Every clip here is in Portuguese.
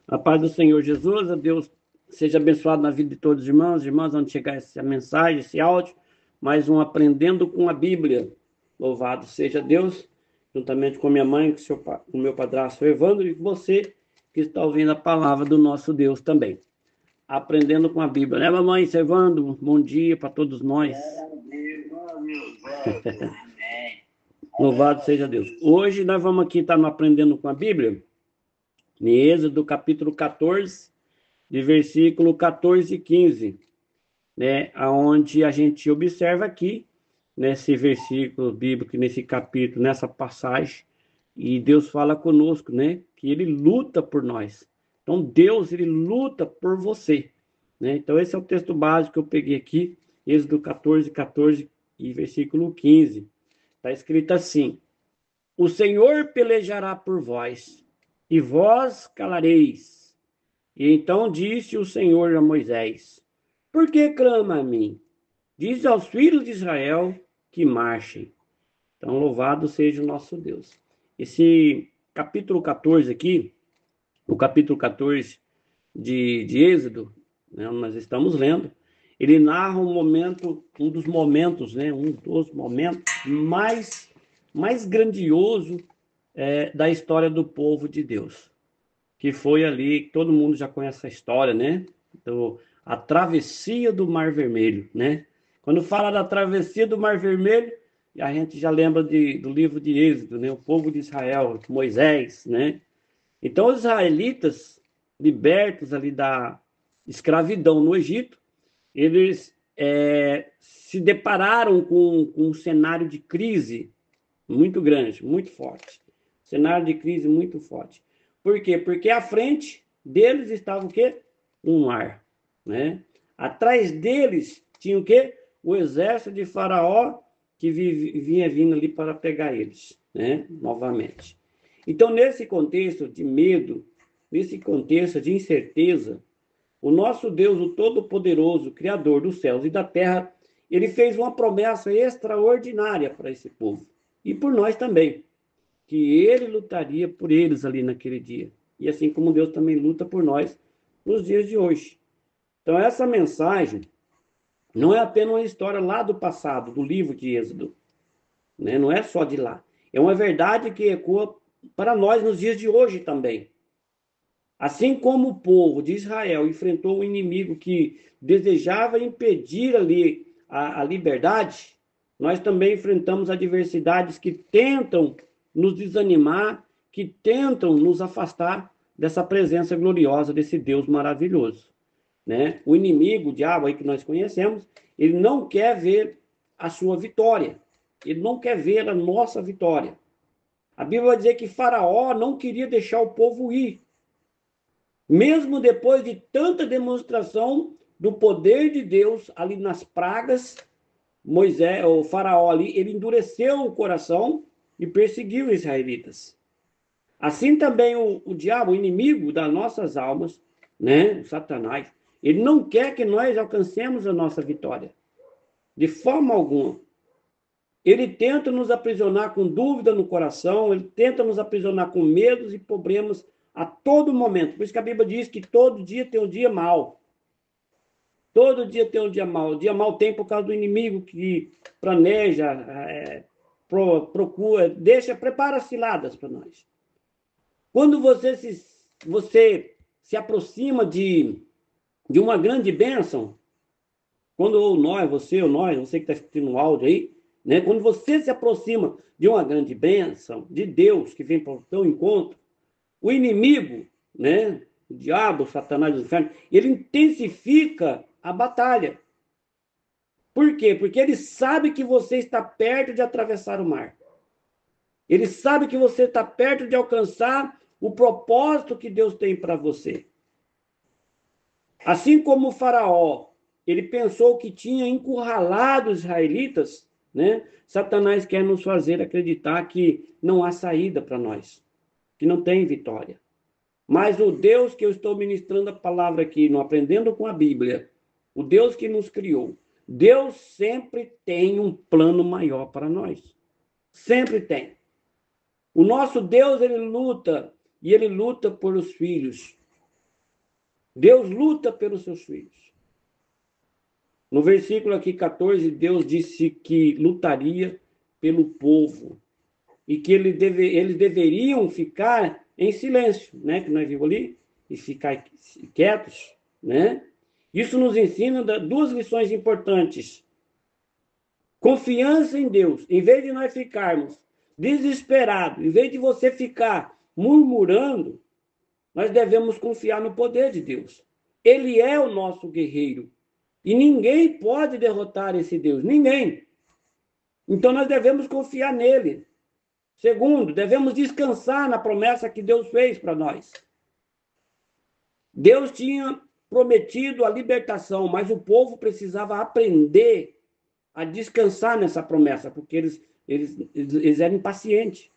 A paz do Senhor Jesus, a Deus seja abençoado na vida de todos os irmãos, onde chegar essa mensagem, esse áudio, mais um Aprendendo com a Bíblia. Louvado seja Deus, juntamente com minha mãe, com meu padrasto Evandro e com você que está ouvindo a palavra do nosso Deus também. Aprendendo com a Bíblia, né, mamãe? Evandro, bom dia para todos nós. Louvado seja Deus. Hoje nós vamos aqui estar no Aprendendo com a Bíblia, em Êxodo capítulo 14, de versículo 14 e 15, né, aonde a gente observa aqui, nesse versículo bíblico, nesse capítulo, nessa passagem, e Deus fala conosco, né, que Ele luta por nós. Então, Deus, Ele luta por você, né? Então, esse é o texto básico que eu peguei aqui, Êxodo 14, 14 e versículo 15. Está escrito assim: o Senhor pelejará por vós, e vós calareis. E então disse o Senhor a Moisés: por que clama a mim? Diz aos filhos de Israel que marchem. Então, louvado seja o nosso Deus. Esse capítulo 14 aqui, o capítulo 14 de Êxodo, né, nós estamos lendo, ele narra um dos momentos, né, um dos momentos mais grandioso da história do povo de Deus, que foi ali, todo mundo já conhece essa história, né? Então, a travessia do Mar Vermelho, né? Quando fala da travessia do Mar Vermelho, a gente já lembra do livro de Êxodo, né? O povo de Israel, Moisés, né? Então, os israelitas, libertos ali da escravidão no Egito, eles se depararam com um cenário de crise muito grande, muito forte. Cenário de crise muito forte. Por quê? Porque à frente deles estava o quê? Um mar, né? Atrás deles tinha o quê? O exército de Faraó que vinha vindo ali para pegar eles, né? Novamente. Então, nesse contexto de medo, nesse contexto de incerteza, o nosso Deus, o Todo-Poderoso, Criador dos céus e da terra, ele fez uma promessa extraordinária para esse povo. E por nós também, que ele lutaria por eles ali naquele dia. E assim como Deus também luta por nós nos dias de hoje. Então, essa mensagem não é apenas uma história lá do passado, do livro de Êxodo, né? Não é só de lá. É uma verdade que ecoa para nós nos dias de hoje também. Assim como o povo de Israel enfrentou um inimigo que desejava impedir ali a liberdade, nós também enfrentamos adversidades que tentam nos desanimar, que tentam nos afastar dessa presença gloriosa desse Deus maravilhoso, né? O inimigo, o diabo aí que nós conhecemos, ele não quer ver a sua vitória, ele não quer ver a nossa vitória. A Bíblia vai dizer que Faraó não queria deixar o povo ir, mesmo depois de tanta demonstração do poder de Deus ali nas pragas. Moisés, o Faraó ali, ele endureceu o coração e perseguiu os israelitas. Assim também o diabo, o inimigo das nossas almas, né, o Satanás, ele não quer que nós alcancemos a nossa vitória, de forma alguma. Ele tenta nos aprisionar com dúvida no coração, ele tenta nos aprisionar com medos e problemas a todo momento. Por isso que a Bíblia diz que todo dia tem um dia mau. Todo dia tem um dia mau. O dia mau tem por causa do inimigo que planeja, procura, prepara ciladas para nós. Quando você se aproxima de uma grande bênção, quando ou nós, você ou nós, você que está assistindo o áudio aí, né? Quando você se aproxima de uma grande bênção, de Deus que vem para o teu encontro, o inimigo, né? O diabo, o Satanás do inferno, ele intensifica a batalha. Por quê? Porque ele sabe que você está perto de atravessar o mar. Ele sabe que você está perto de alcançar o propósito que Deus tem para você. Assim como o Faraó, ele pensou que tinha encurralado os israelitas, né? Satanás quer nos fazer acreditar que não há saída para nós, que não tem vitória. Mas o Deus que eu estou ministrando a palavra aqui, no Aprendendo com a Bíblia, o Deus que nos criou, Deus sempre tem um plano maior para nós. Sempre tem. O nosso Deus, ele luta, e ele luta por os filhos. Deus luta pelos seus filhos. No versículo aqui 14, Deus disse que lutaria pelo povo e que eles deveriam ficar em silêncio, né? Que nós vimos ali, e ficar quietos, né? Isso nos ensina duas lições importantes. Confiança em Deus. Em vez de nós ficarmos desesperados, em vez de você ficar murmurando, nós devemos confiar no poder de Deus. Ele é o nosso guerreiro. E ninguém pode derrotar esse Deus. Ninguém. Então nós devemos confiar nele. Segundo, devemos descansar na promessa que Deus fez para nós. Deus tinha prometido a libertação, mas o povo precisava aprender a descansar nessa promessa, porque eles eram impacientes.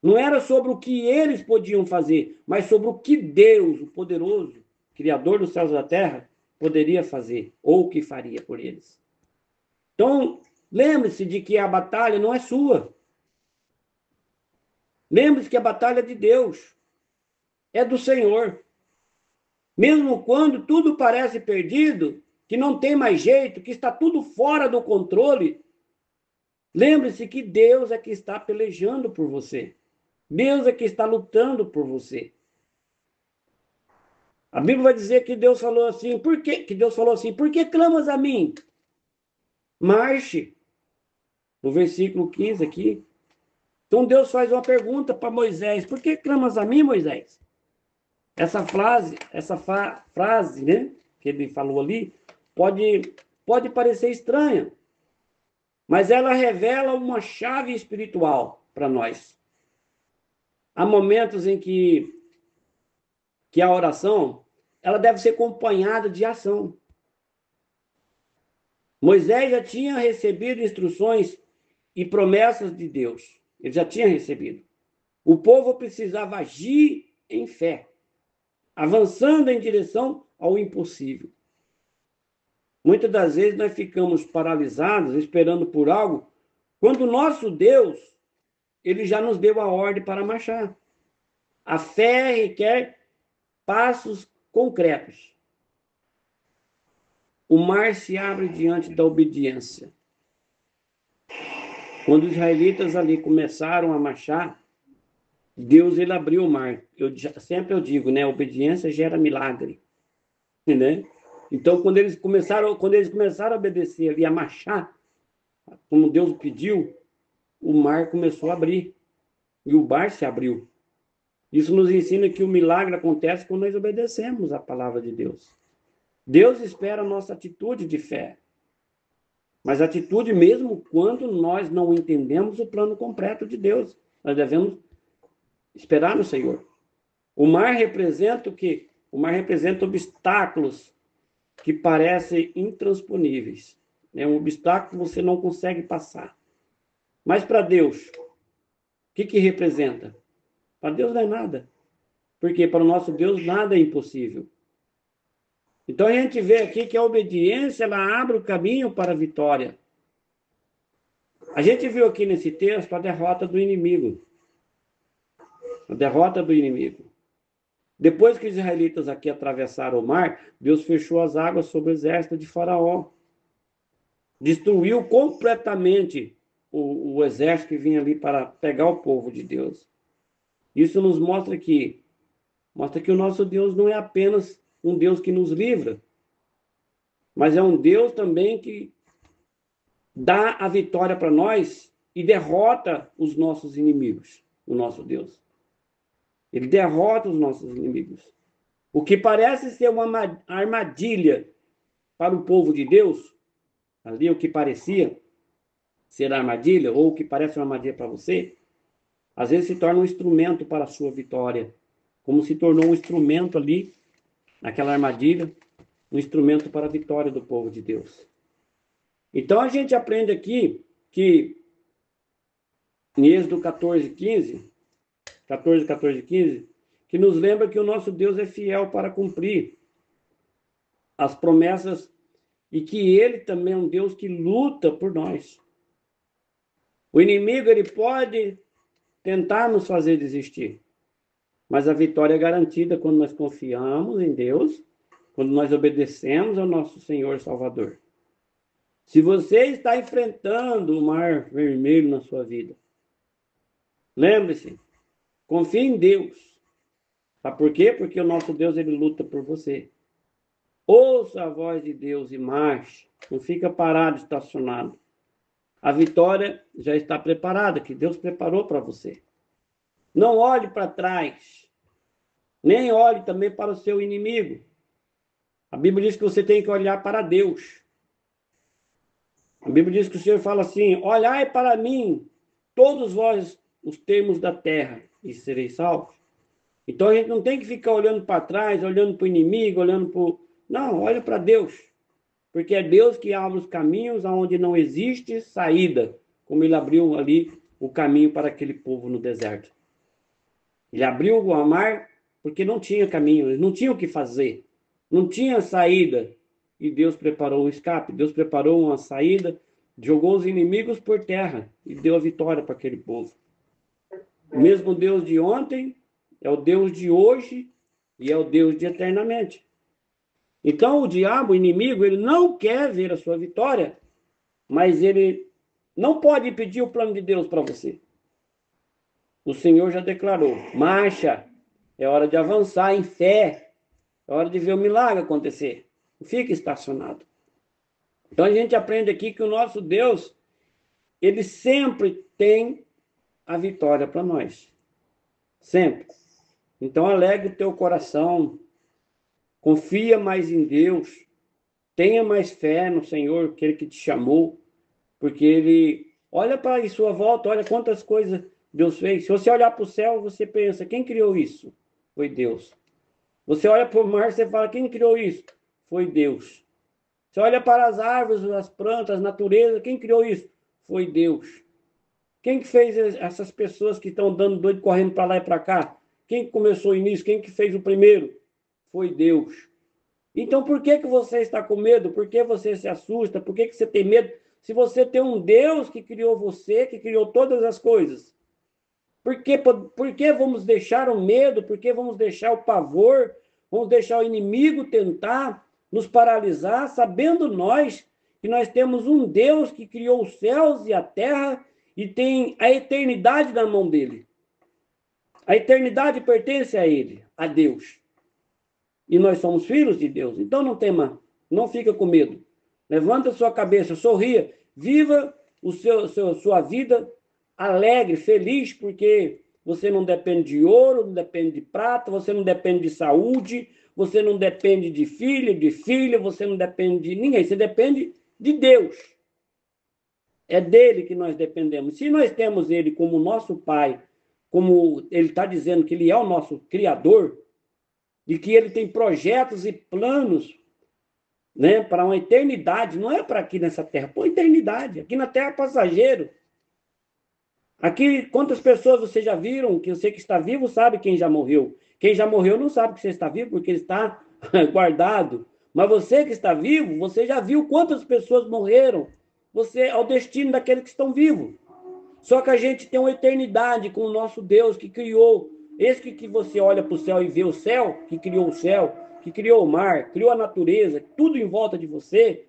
Não era sobre o que eles podiam fazer, mas sobre o que Deus, o poderoso, Criador dos céus e da terra, poderia fazer, ou o que faria por eles. Então, lembre-se de que a batalha não é sua. Lembre-se que a batalha é de Deus, é do Senhor. Mesmo quando tudo parece perdido, que não tem mais jeito, que está tudo fora do controle, lembre-se que Deus é que está pelejando por você. Deus é que está lutando por você. A Bíblia vai dizer que Deus falou assim, por que clamas a mim? Marche. No versículo 15 aqui. Então Deus faz uma pergunta para Moisés, por que clamas a mim, Moisés? Essa frase, né, que ele falou ali, pode parecer estranha, mas ela revela uma chave espiritual para nós. Há momentos em que a oração, ela deve ser acompanhada de ação. Moisés já tinha recebido instruções e promessas de Deus. Ele já tinha recebido. O povo precisava agir em fé, avançando em direção ao impossível. Muitas das vezes nós ficamos paralisados, esperando por algo, quando o nosso Deus, ele já nos deu a ordem para marchar. A fé requer passos concretos. O mar se abre diante da obediência. Quando os israelitas ali começaram a marchar, Deus ele abriu o mar. Sempre eu digo, né? Obediência gera milagre, né? Então, quando eles começaram a obedecer ali, a marchar, como Deus pediu, o mar começou a abrir e o mar se abriu. Isso nos ensina que o milagre acontece quando nós obedecemos a palavra de Deus. Deus espera a nossa atitude de fé. Mas atitude mesmo quando nós não entendemos o plano completo de Deus. Nós devemos esperar no Senhor. O mar representa o quê? O mar representa obstáculos que parecem intransponíveis. É um obstáculo que você não consegue passar. Mas para Deus, o que representa? Para Deus não é nada. Porque para o nosso Deus nada é impossível. Então a gente vê aqui que a obediência ela abre o caminho para a vitória. A gente viu aqui nesse texto a derrota do inimigo. A derrota do inimigo. Depois que os israelitas aqui atravessaram o mar, Deus fechou as águas sobre o exército de Faraó. Destruiu completamente o exército que vinha ali para pegar o povo de Deus. Isso nos mostra que o nosso Deus não é apenas um Deus que nos livra, mas é um Deus também que dá a vitória para nós e derrota os nossos inimigos, o nosso Deus. Ele derrota os nossos inimigos. O que parece ser uma armadilha para o povo de Deus, ali o que parecia ser armadilha, ou o que parece uma armadilha para você, às vezes se torna um instrumento para a sua vitória, como se tornou um instrumento ali, naquela armadilha, um instrumento para a vitória do povo de Deus. Então a gente aprende aqui que em Êxodo 14, 15, que nos lembra que o nosso Deus é fiel para cumprir as promessas e que ele também é um Deus que luta por nós. O inimigo ele pode tentar nos fazer desistir. Mas a vitória é garantida quando nós confiamos em Deus, quando nós obedecemos ao nosso Senhor Salvador. Se você está enfrentando o mar vermelho na sua vida, lembre-se, confie em Deus. Sabe por quê? Porque o nosso Deus, ele luta por você. Ouça a voz de Deus e marche. Não fica parado, estacionado. A vitória já está preparada, que Deus preparou para você. Não olhe para trás. Nem olhe também para o seu inimigo. A Bíblia diz que você tem que olhar para Deus. A Bíblia diz que o Senhor fala assim: olhai para mim, todos vós, os termos da terra, e sereis salvos. Então a gente não tem que ficar olhando para trás, olhando para o inimigo, olhando para o... Não, olha para Deus. Porque é Deus que abre os caminhos onde não existe saída, como ele abriu ali o caminho para aquele povo no deserto. Ele abriu o mar porque não tinha caminho, eles não tinham o que fazer, não tinha saída. E Deus preparou o escape, Deus preparou uma saída, jogou os inimigos por terra e deu a vitória para aquele povo. O mesmo Deus de ontem é o Deus de hoje e é o Deus de eternamente. Então o diabo, o inimigo, ele não quer ver a sua vitória, mas ele não pode impedir o plano de Deus para você. O Senhor já declarou: marcha, é hora de avançar em fé, é hora de ver o milagre acontecer. Não fica estacionado. Então a gente aprende aqui que o nosso Deus, ele sempre tem a vitória para nós. Sempre. Então alegre o teu coração, confia mais em Deus, tenha mais fé no Senhor, aquele que te chamou, porque ele olha para a sua volta, olha quantas coisas Deus fez. Se você olhar para o céu, você pensa: quem criou isso? Foi Deus. Você olha para o mar, você fala: quem criou isso? Foi Deus. Você olha para as árvores, as plantas, a natureza, quem criou isso? Foi Deus. Quem que fez essas pessoas que estão dando doido, correndo para lá e para cá? Quem começou o início? Quem que fez o primeiro? Foi Deus. Então por que que você está com medo? Por que você se assusta? Por que que você tem medo? Se você tem um Deus que criou você, que criou todas as coisas. Por que vamos deixar o medo? Por que vamos deixar o pavor? Vamos deixar o inimigo tentar nos paralisar, sabendo nós que nós temos um Deus que criou os céus e a terra e tem a eternidade na mão dele. A eternidade pertence a ele, a Deus. E nós somos filhos de Deus. Então não tema, não fica com medo. Levanta a sua cabeça, sorria, viva sua vida alegre, feliz, porque você não depende de ouro, não depende de prata, você não depende de saúde, você não depende de filha, você não depende de ninguém, você depende de Deus. É dele que nós dependemos. Se nós temos ele como nosso Pai, como ele está dizendo que ele é o nosso Criador, e que ele tem projetos e planos, né, para uma eternidade, não é para aqui nessa terra, para uma eternidade. Aqui na terra é passageiro. Aqui, quantas pessoas vocês já viram? Que você que está vivo sabe quem já morreu. Quem já morreu não sabe que você está vivo, porque ele está guardado. Mas você que está vivo, você já viu quantas pessoas morreram. Você é o destino daqueles que estão vivos. Só que a gente tem uma eternidade com o nosso Deus que criou. Esse que você olha para o céu e vê o céu, que criou o céu, que criou o mar, criou a natureza, tudo em volta de você,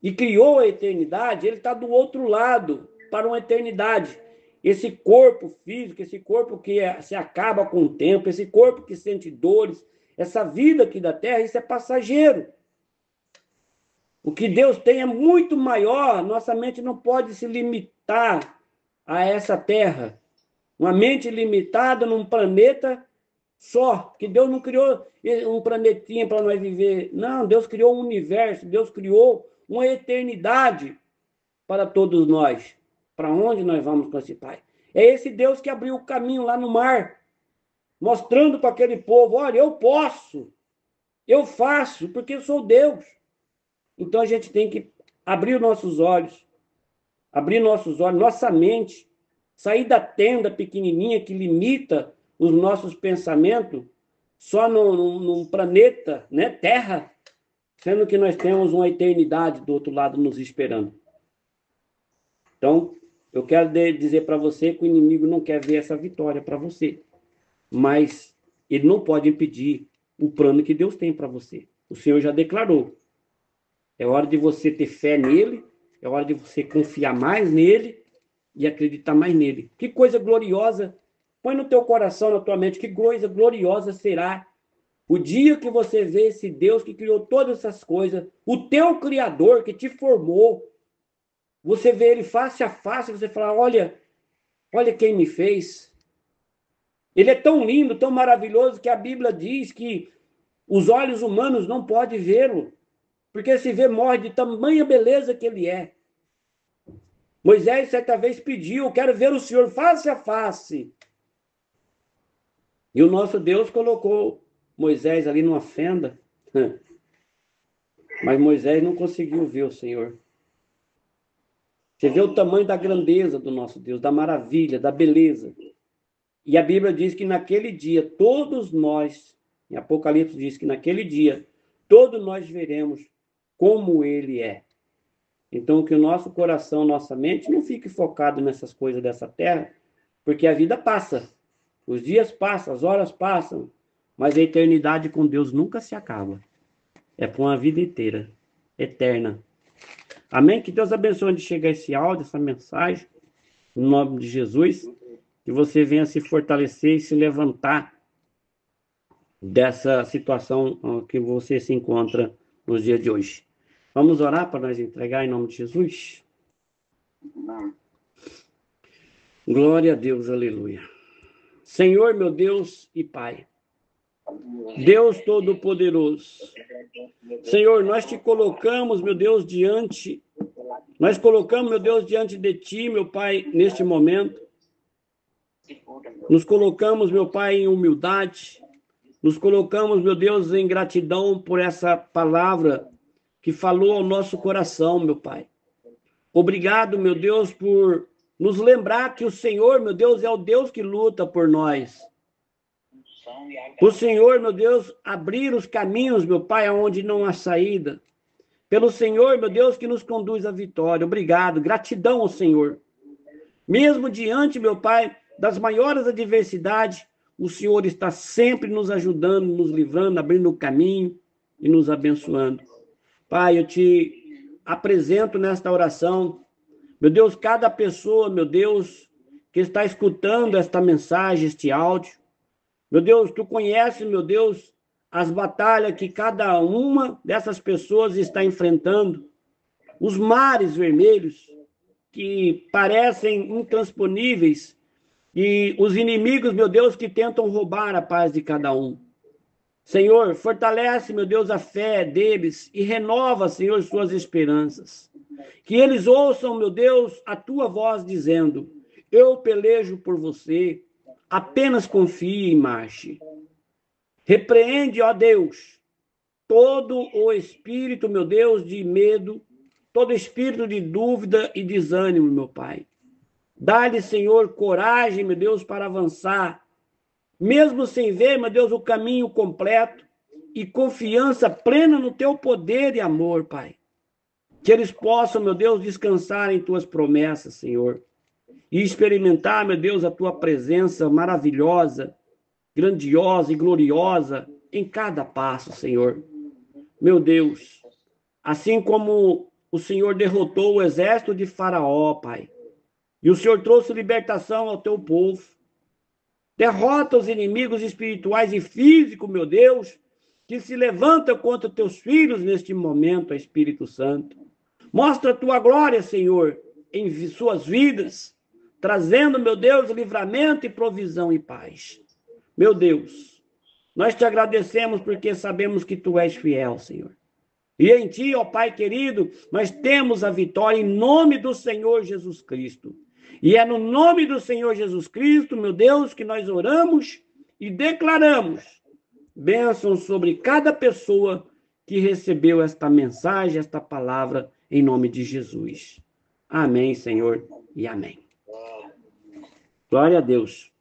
e criou a eternidade, ele está do outro lado, para uma eternidade. Esse corpo físico, esse corpo que se acaba com o tempo, esse corpo que sente dores, essa vida aqui da terra, isso é passageiro. O que Deus tem é muito maior, nossa mente não pode se limitar a essa terra. Uma mente limitada num planeta só, que Deus não criou um planetinha para nós viver. Não, Deus criou um universo, Deus criou uma eternidade para todos nós. Para onde nós vamos com esse Pai? É esse Deus que abriu o caminho lá no mar, mostrando para aquele povo: olha, eu posso, eu faço, porque eu sou Deus. Então a gente tem que abrir nossos olhos, nossa mente, sair da tenda pequenininha que limita os nossos pensamentos só num planeta, né, Terra, sendo que nós temos uma eternidade do outro lado nos esperando. Então, eu quero dizer para você que o inimigo não quer ver essa vitória para você, mas ele não pode impedir o plano que Deus tem para você. O Senhor já declarou. É hora de você ter fé nele, é hora de você confiar mais nele e acreditar mais nele. Que coisa gloriosa. Põe no teu coração, na tua mente, que coisa gloriosa será o dia que você vê esse Deus que criou todas essas coisas, o teu Criador que te formou, você vê ele face a face, você fala, olha quem me fez. Ele é tão lindo, tão maravilhoso, que a Bíblia diz que os olhos humanos não podem vê-lo, porque se vê morre de tamanha beleza que ele é. Moisés certa vez pediu, quero ver o Senhor face a face. E o nosso Deus colocou Moisés ali numa fenda, mas Moisés não conseguiu ver o Senhor. Você vê o tamanho da grandeza do nosso Deus, da maravilha, da beleza. E a Bíblia diz que naquele dia, todos nós, em Apocalipse diz que naquele dia, todos nós veremos como ele é. Então, que o nosso coração, nossa mente, não fique focado nessas coisas dessa terra, porque a vida passa, os dias passam, as horas passam, mas a eternidade com Deus nunca se acaba. É por uma vida inteira, eterna. Amém? Que Deus abençoe onde chegar esse áudio, essa mensagem, no nome de Jesus, que você venha se fortalecer e se levantar dessa situação que você se encontra nos dias de hoje. Vamos orar para nós entregar em nome de Jesus? Glória a Deus, aleluia. Senhor, meu Deus e Pai, Deus Todo-Poderoso, Senhor, nós te colocamos, meu Deus, nós colocamos, meu Deus, diante de Ti, meu Pai, neste momento. Nos colocamos, meu Pai, em humildade, nos colocamos, meu Deus, em gratidão por essa palavra que falou ao nosso coração, meu Pai. Obrigado, meu Deus, por nos lembrar que o Senhor, meu Deus, é o Deus que luta por nós. O Senhor, meu Deus, abrir os caminhos, meu Pai, aonde não há saída. Pelo Senhor, meu Deus, que nos conduz à vitória. Obrigado, gratidão ao Senhor. Mesmo diante, meu Pai, das maiores adversidades, o Senhor está sempre nos ajudando, nos livrando, abrindo o caminho e nos abençoando. Pai, eu te apresento nesta oração, meu Deus, cada pessoa, meu Deus, que está escutando esta mensagem, este áudio. Meu Deus, tu conheces, meu Deus, as batalhas que cada uma dessas pessoas está enfrentando, os mares vermelhos que parecem intransponíveis e os inimigos, meu Deus, que tentam roubar a paz de cada um. Senhor, fortalece, meu Deus, a fé deles e renova, Senhor, suas esperanças. Que eles ouçam, meu Deus, a tua voz dizendo, eu pelejo por você, apenas confie e marche. Repreende, ó Deus, todo o espírito, meu Deus, de medo, todo espírito de dúvida e desânimo, meu Pai. Dá-lhe, Senhor, coragem, meu Deus, para avançar, mesmo sem ver, meu Deus, o caminho completo e confiança plena no teu poder e amor, Pai. Que eles possam, meu Deus, descansar em tuas promessas, Senhor, e experimentar, meu Deus, a tua presença maravilhosa, grandiosa e gloriosa em cada passo, Senhor. Meu Deus, assim como o Senhor derrotou o exército de Faraó, Pai, e o Senhor trouxe libertação ao teu povo, derrota os inimigos espirituais e físicos, meu Deus, que se levantam contra teus filhos neste momento, Espírito Santo. Mostra a tua glória, Senhor, em suas vidas, trazendo, meu Deus, livramento e provisão e paz. Meu Deus, nós te agradecemos porque sabemos que tu és fiel, Senhor. E em ti, ó Pai querido, nós temos a vitória em nome do Senhor Jesus Cristo. E é no nome do Senhor Jesus Cristo, meu Deus, que nós oramos e declaramos bênção sobre cada pessoa que recebeu esta mensagem, esta palavra, em nome de Jesus. Amém, Senhor, e amém. Glória a Deus.